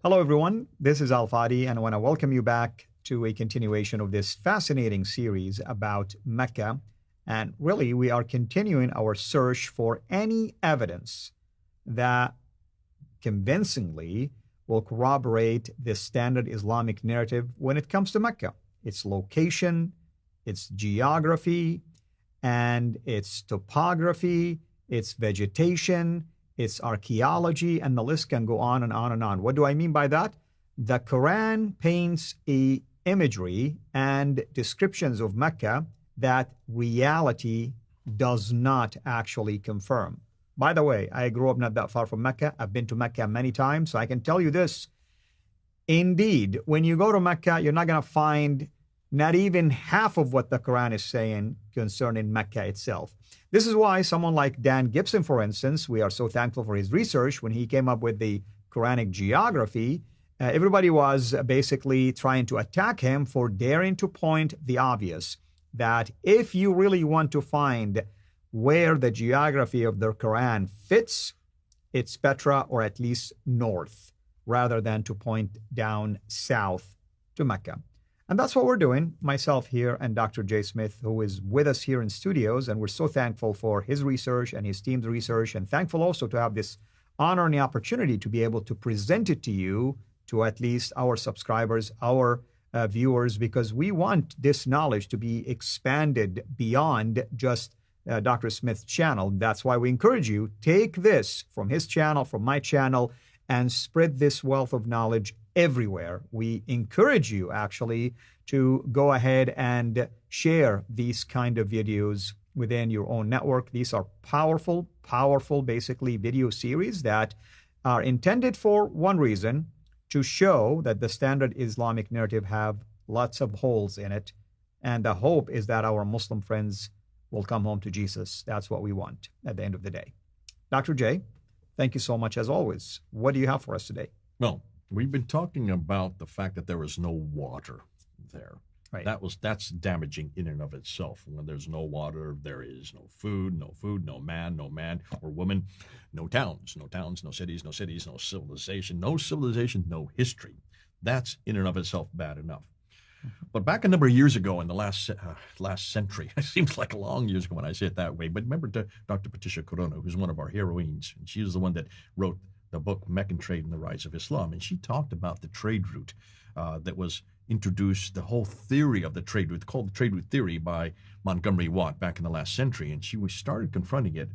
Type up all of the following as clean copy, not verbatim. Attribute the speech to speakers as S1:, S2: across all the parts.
S1: Hello, everyone. This is Al-Fadi, and I want to welcome you back to a continuation of this fascinating series about Mecca. And really, we are continuing our search for any evidence that convincingly will corroborate the standard Islamic narrative when it comes to Mecca, its location, its geography, and its topography, its vegetation, its archaeology, and the list can go on and on and on. What do I mean by that? The Quran paints a imagery and descriptions of Mecca that reality does not actually confirm. By the way, I grew up not that far from Mecca. I've been to Mecca many times, so I can tell you this. Indeed, when you go to Mecca, you're not going to find not even half of what the Quran is saying concerning Mecca itself. This is why someone like Dan Gibson, for instance, we are so thankful for his research. When he came up with the Quranic geography, everybody was basically trying to attack him for daring to point the obvious, that if you really want to find where the geography of the Quran fits, it's Petra or at least north, rather than to point down south to Mecca. And that's what we're doing, myself here and Dr. Jay Smith, who is with us here in studios. And we're so thankful for his research and his team's research, and thankful also to have this honor and the opportunity to be able to present it to you, to at least our subscribers, our viewers, because we want this knowledge to be expanded beyond just Dr. Smith's channel. That's why we encourage you, take this from his channel, from my channel, and spread this wealth of knowledge everywhere. We encourage you actually to go ahead and share these kind of videos within your own network. These are powerful, basically video series that are intended for one reason, to show that the standard Islamic narrative have lots of holes in it. And the hope is that our Muslim friends will come home to Jesus. That's what we want at the end of the day. Dr. Jay, thank you so much as always. What do you have for us today?
S2: Well, we've been talking about the fact that there was no water there.
S1: Right.
S2: That's damaging in and of itself. When there's no water, there is no food, no man or woman, no towns, no cities, no civilization, no history. That's in and of itself bad enough. But back a number of years ago in the last century, it seems like a long years ago when I say it that way, but remember Dr. Patricia Corona, who's one of our heroines, and she was the one that wrote the book Meccan Trade and the Rise of Islam, and she talked about the trade route that was introduced, the whole theory of the trade route, called the trade route theory by Montgomery Watt back in the last century, and she started confronting it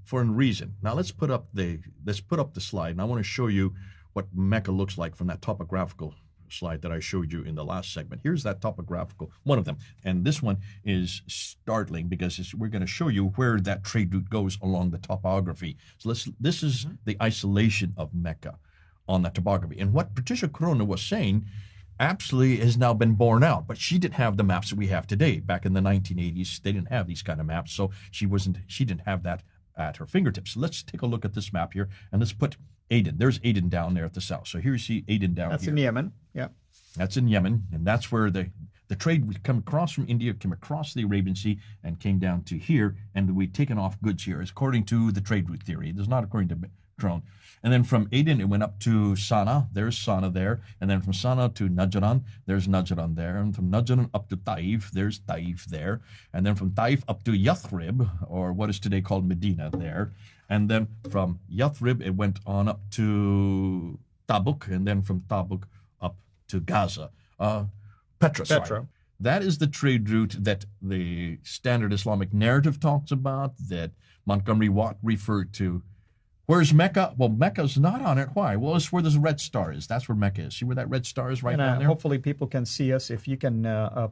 S2: for a reason. Now let's put up the slide, and I want to show you what Mecca looks like from that topographical slide that I showed you in the last segment. Here's that topographical, one of them, and this one is startling because we're going to show you where that trade route goes along the topography. So this is the isolation of Mecca on that topography, and what Patricia Corona was saying absolutely has now been borne out, but she didn't have the maps that we have today. Back in the 1980s, they didn't have these kind of maps, so she didn't have that at her fingertips. So let's take a look at this map here, and let's put Aden. There's Aden down there at the south. So here you see Aden down here.
S1: That's in Yemen. Yeah.
S2: That's in Yemen, and that's where the trade would come across from India, came across the Arabian Sea, and came down to here, and we'd taken off goods here, according to the trade route theory. It is not according to Drone. And then from Aden, it went up to Sana'a. There's Sana'a there. And then from Sana'a to Najran, there's Najran there. And from Najran up to Taif, there's Taif there. And then from Taif up to Yathrib, or what is today called Medina, there. And then from Yathrib, it went on up to Tabuk, and then from Tabuk up to Gaza. Petra. Sorry. That is the trade route that the standard Islamic narrative talks about, that Montgomery Watt referred to. Where's Mecca? Well, Mecca's not on it. Why? Well, it's where the red star is. That's where Mecca is. See where that red star is right down there?
S1: Hopefully people can see us. If you can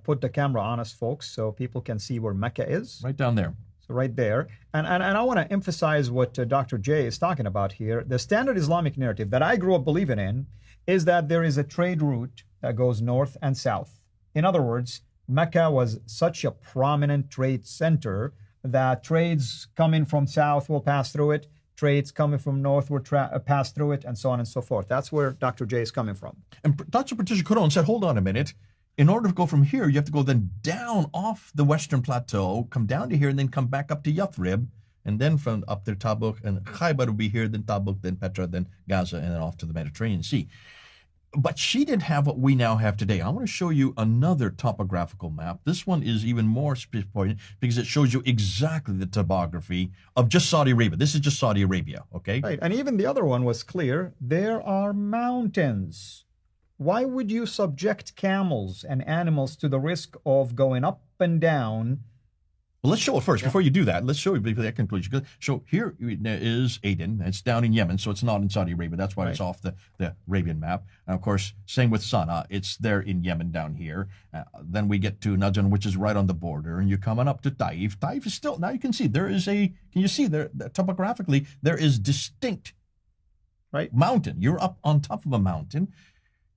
S1: put the camera on us, folks, so people can see where Mecca is.
S2: Right down there.
S1: So right there. And I want to emphasize what Dr. Jay is talking about here. The standard Islamic narrative that I grew up believing in is that there is a trade route that goes north and south. In other words, Mecca was such a prominent trade center that trades coming from south will pass through it. Trades coming from north will pass through it, and so on and so forth. That's where Dr. Jay is coming from.
S2: And Dr. Patricia Corona said, hold on a minute. In order to go from here, you have to go then down off the western plateau, come down to here, and then come back up to Yathrib, and then from up to Tabuk, and Khaybar will be here, then Tabuk, then Petra, then Gaza, and then off to the Mediterranean Sea. But she didn't have what we now have today. I want to show you another topographical map. This one is even more important because it shows you exactly the topography of just Saudi Arabia. This is just Saudi Arabia, okay?
S1: Right, and even the other one was clear. There are mountains. Why would you subject camels and animals to the risk of going up and down?
S2: Well, let's show it first. Before you do that, let's show you before that conclusion. So here is Aden. It's down in Yemen, so it's not in Saudi Arabia. That's why it's off the Arabian map. And of course, same with Sana'a. It's there in Yemen down here. Then we get to Najran, which is right on the border. And you're coming up to Taif. Taif is still, now you can see, there is a, can you see there, topographically, there is distinct mountain. You're up on top of a mountain.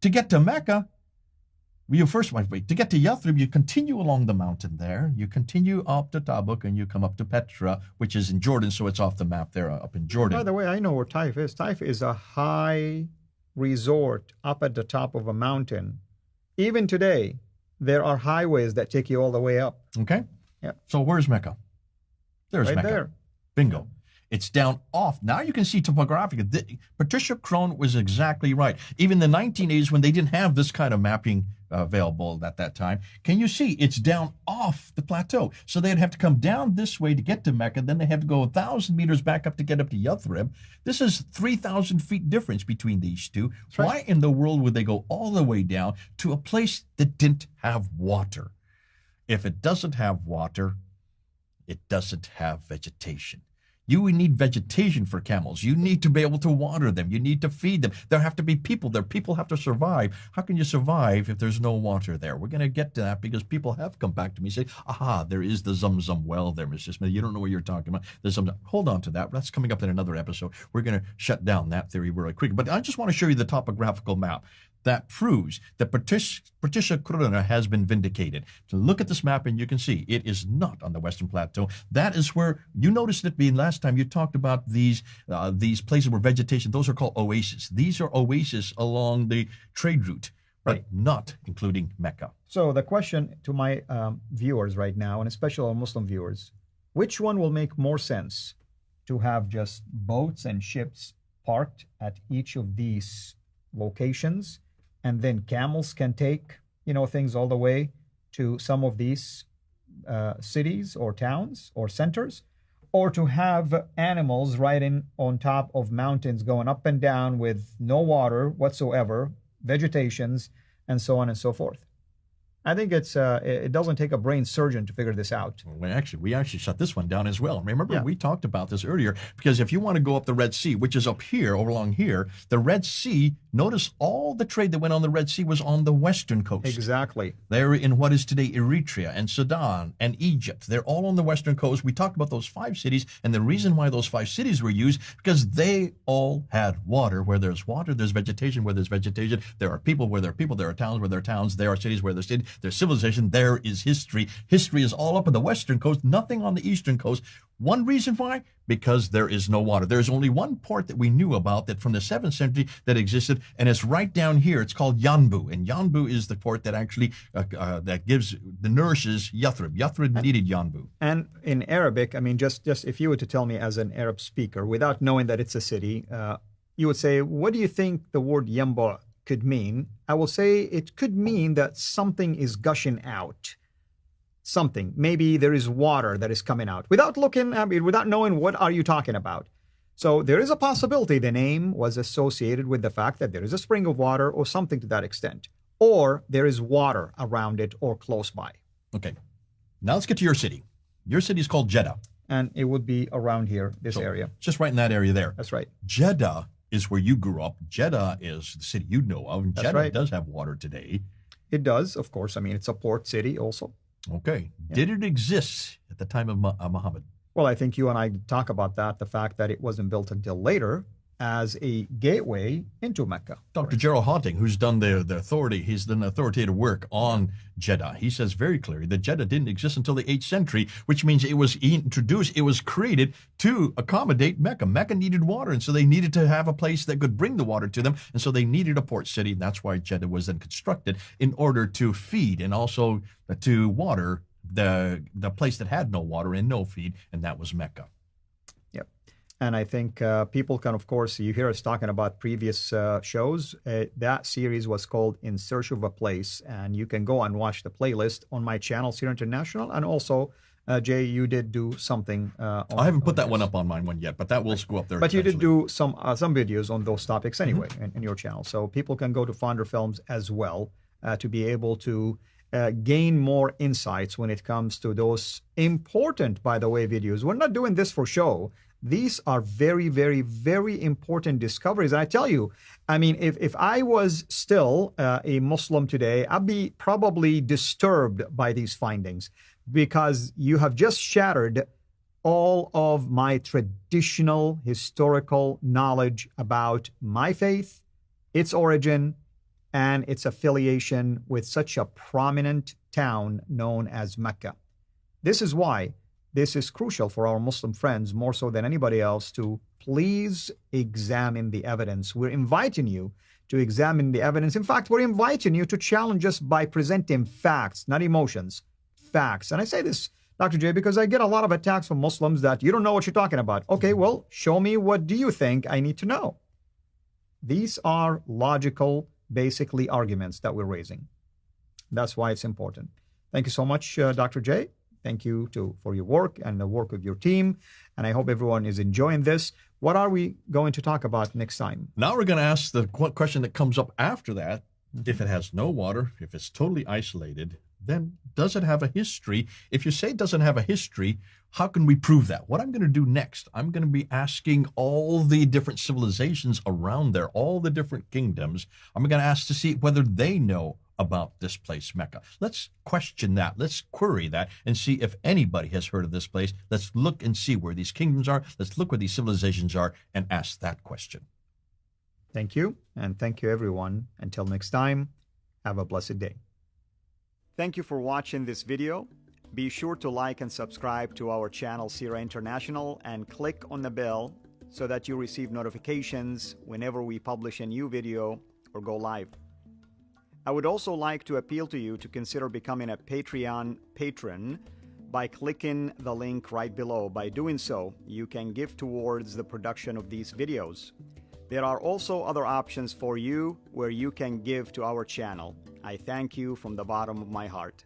S2: To get to Mecca, you first wait. To get to Yathrib, you continue along the mountain there. You continue up to Tabuk, and you come up to Petra, which is in Jordan, so it's off the map there, up in Jordan.
S1: By the way, I know where Taif is. Taif is a high resort up at the top of a mountain. Even today, there are highways that take you all the way up.
S2: Okay.
S1: Yeah.
S2: So where's Mecca? There's
S1: right
S2: Mecca.
S1: There.
S2: Bingo. It's down off. Now you can see topographically. Patricia Crone was exactly right. Even the 1980s, when they didn't have this kind of mapping available at that time, can you see it's down off the plateau? So they'd have to come down this way to get to Mecca. Then they have to go 1,000 meters back up to get up to Yathrib. This is 3,000 feet difference between these two.
S1: Right.
S2: Why in the world would they go all the way down to a place that didn't have water? If it doesn't have water, it doesn't have vegetation. You need vegetation for camels. You need to be able to water them. You need to feed them. There have to be people there. People have to survive. How can you survive if there's no water there? We're going to get to that because people have come back to me and say, aha, there is the Zamzam well there, Mr. Smith. You don't know what you're talking about. There's some. Hold on to that. That's coming up in another episode. We're going to shut down that theory really quick. But I just want to show you the topographical map that proves that Patricia Crone has been vindicated. So look at this map and you can see it is not on the Western Plateau. That is where you noticed it being last time you talked about these places where vegetation, those are called oases. These are oases along the trade route, but not including Mecca.
S1: So the question to my viewers right now, and especially our Muslim viewers, which one will make more sense? To have just boats and ships parked at each of these locations, and then camels can take, things all the way to some of these cities or towns or centers, or to have animals riding on top of mountains going up and down with no water whatsoever, vegetations, and so on and so forth. I think it doesn't take a brain surgeon to figure this out.
S2: Well, we actually shut this one down as well. Remember, we talked about this earlier, because if you want to go up the Red Sea, which is up here, over along here, the Red Sea, notice all the trade that went on the Red Sea was on the western coast.
S1: Exactly.
S2: They're in what is today Eritrea and Sudan and Egypt. They're all on the western coast. We talked about those 5 cities, and the reason why those 5 cities were used, because they all had water. Where there's water, there's vegetation. Where there's vegetation, there are people. Where there are people, there are towns. Where there are towns, there are cities. Where there's cities, there's civilization, there is history. History is all up on the western coast, nothing on the eastern coast. One reason why? Because there is no water. There's only one port that we knew about that from the 7th century that existed, and it's right down here. It's called Yanbu, and Yanbu is the port that actually nourishes Yathrib. Yathrib needed Yanbu.
S1: And in Arabic, I mean, just if you were to tell me as an Arab speaker, without knowing that it's a city, you would say, what do you think the word Yanbu could mean? I will say it could mean that something is gushing out. Something. Maybe there is water that is coming out. Without knowing what are you talking about. So there is a possibility the name was associated with the fact that there is a spring of water or something to that extent. Or there is water around it or close by.
S2: Okay. Now let's get to your city. Your city is called Jeddah.
S1: And it would be around here, this area.
S2: Just right in that area there.
S1: That's right.
S2: Jeddah is where you grew up. Jeddah is the city you know of. And Jeddah does have water today.
S1: It does, of course. I mean, it's a port city also.
S2: Okay. Yeah. Did it exist at the time of Muhammad?
S1: Well, I think you and I talk about that, the fact that it wasn't built until later as a gateway into Mecca.
S2: Dr. Gerald Hawting, who's done the authority, he's done authoritative work on Jeddah. He says very clearly that Jeddah didn't exist until the 8th century, which means it was introduced, it was created to accommodate Mecca. Mecca needed water, and so they needed to have a place that could bring the water to them, and so they needed a port city, and that's why Jeddah was then constructed in order to feed and also to water the place that had no water and no feed, and that was Mecca.
S1: Yep. And I think people can, of course, you hear us talking about previous shows. That series was called In Search of a Place. And you can go and watch the playlist on my channel, Sierra International. And also, Jay, you did do something.
S2: I haven't put that one up on mine one yet, but that will go up there.
S1: But you did do some videos on those topics anyway in your channel. So people can go to Founder Films as well to be able to gain more insights when it comes to those important, by the way, videos. We're not doing this for show. These are very, very, very important discoveries. And I tell you, I mean, if I was still a Muslim today, I'd be probably disturbed by these findings, because you have just shattered all of my traditional historical knowledge about my faith, its origin, and its affiliation with such a prominent town known as Mecca. This is why this is crucial for our Muslim friends, more so than anybody else, to please examine the evidence. We're inviting you to examine the evidence. In fact, we're inviting you to challenge us by presenting facts, not emotions, facts. And I say this, Dr. J, because I get a lot of attacks from Muslims that you don't know what you're talking about. Okay, well, show me, what do you think I need to know? These are logical, basically, arguments that we're raising. That's why it's important. Thank you so much, Dr. J. Thank you for your work and the work of your team. And I hope everyone is enjoying this. What are we going to talk about next time?
S2: Now we're going to ask the question that comes up after that. If it has no water, if it's totally isolated, then does it have a history? If you say it doesn't have a history, how can we prove that? What I'm going to do next, I'm going to be asking all the different civilizations around there, all the different kingdoms. I'm going to ask to see whether they know about this place, Mecca. Let's question that. Let's query that and see if anybody has heard of this place. Let's look and see where these kingdoms are. Let's look where these civilizations are and ask that question.
S1: Thank you. And thank you, everyone. Until next time, have a blessed day. Thank you for watching this video. Be sure to like and subscribe to our channel, Sierra International, and click on the bell so that you receive notifications whenever we publish a new video or go live. I would also like to appeal to you to consider becoming a Patreon patron by clicking the link right below. By doing so, you can give towards the production of these videos. There are also other options for you where you can give to our channel. I thank you from the bottom of my heart.